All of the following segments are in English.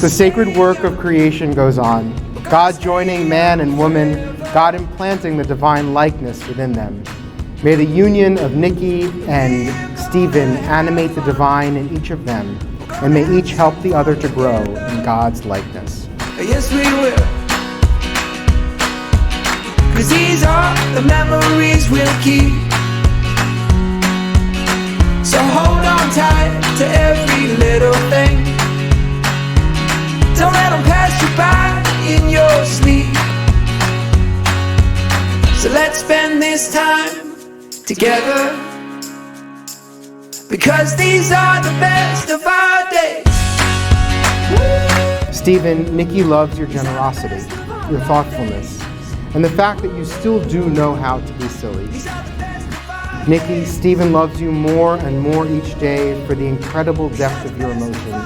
The sacred work of creation goes on. God joining man and woman, God implanting the divine likeness within them. May the union of Nikki and Stephen animate the divine in each of them, and may each help the other to grow in God's likeness. Yes, we will. 'Cause these are the memories we'll keep. So hold on tight to every little thing. Don't let them pass you by in your sleep. So let's spend this time together, because these are the best of our days. Stephen, Nikki loves your generosity, your thoughtfulness, and the fact that you still do know how to be silly. Nikki, Stephen loves you more and more each day for the incredible depth of your emotions,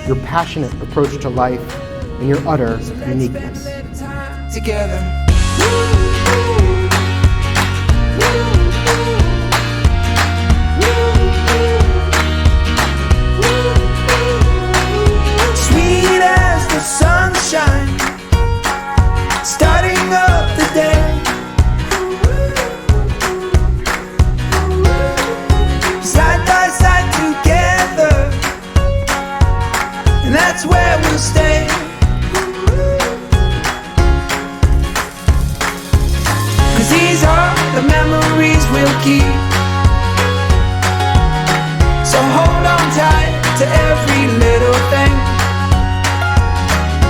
your passionate approach to life, and your utter uniqueness. Together. Sweet as the sunshine, starting up the day. Side by side together, and that's where we'll stay. 'Cause these are the memories we'll keep. So hold on tight to every little thing.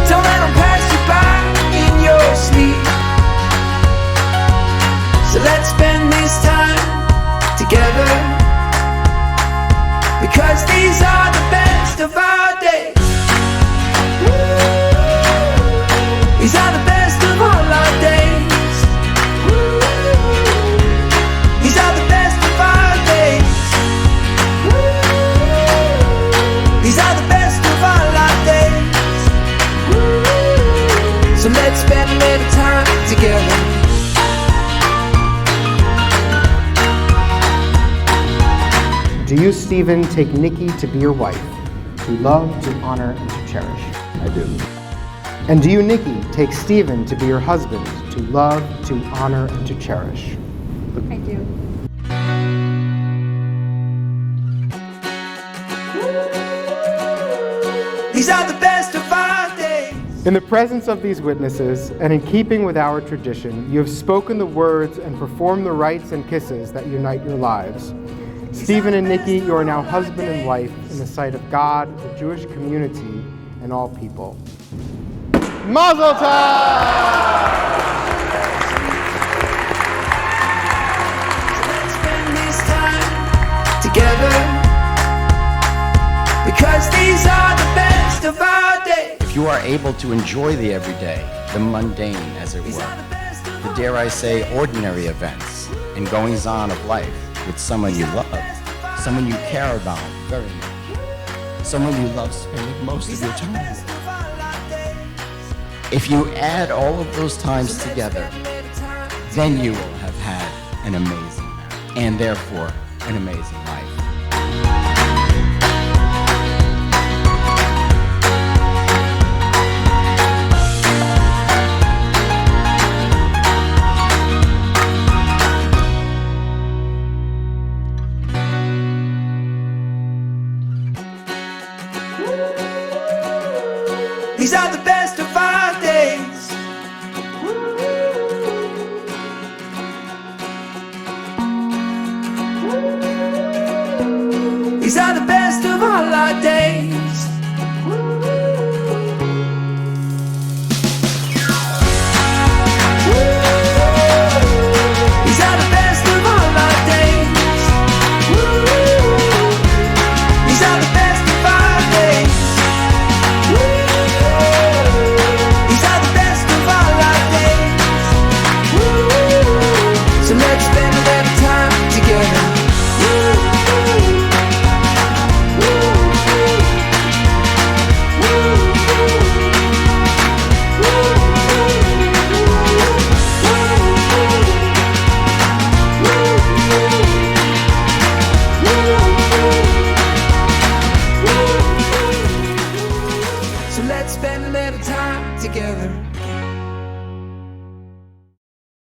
Don't let them pass you by in your sleep. So let's spend this time together, because these are the best of our days. These are the best of all our days. These are the best of our days. These are the best of all our days. So let's spend a little time together. Do you, Stephen, take Nikki to be your wife, to love, to honor, and to cherish? I do. And do you, Nikki, take Stephen to be your husband, to love, to honor, and to cherish? I do. These are the best of our days. In the presence of these witnesses, and in keeping with our tradition, you have spoken the words and performed the rites and kisses that unite your lives. Stephen and Nikki, you are now husband and wife in the sight of God, the Jewish community, and all people. Mazel tov! Let's spend this time together, because these are the best of our days. If you are able to enjoy the everyday, the mundane, as it were, the dare I say, ordinary events and goings-on of life with someone you love, someone you care about very much, someone you love spending most of your time with. If you add all of those times together, then you will have had an amazing marriage, and therefore an amazing life. These are the best of our days. These are the best of all our days. These are the best of all our days. These are the best of our days. These are the best of all our days. So let's spend a little time together. Let's spend a little time together.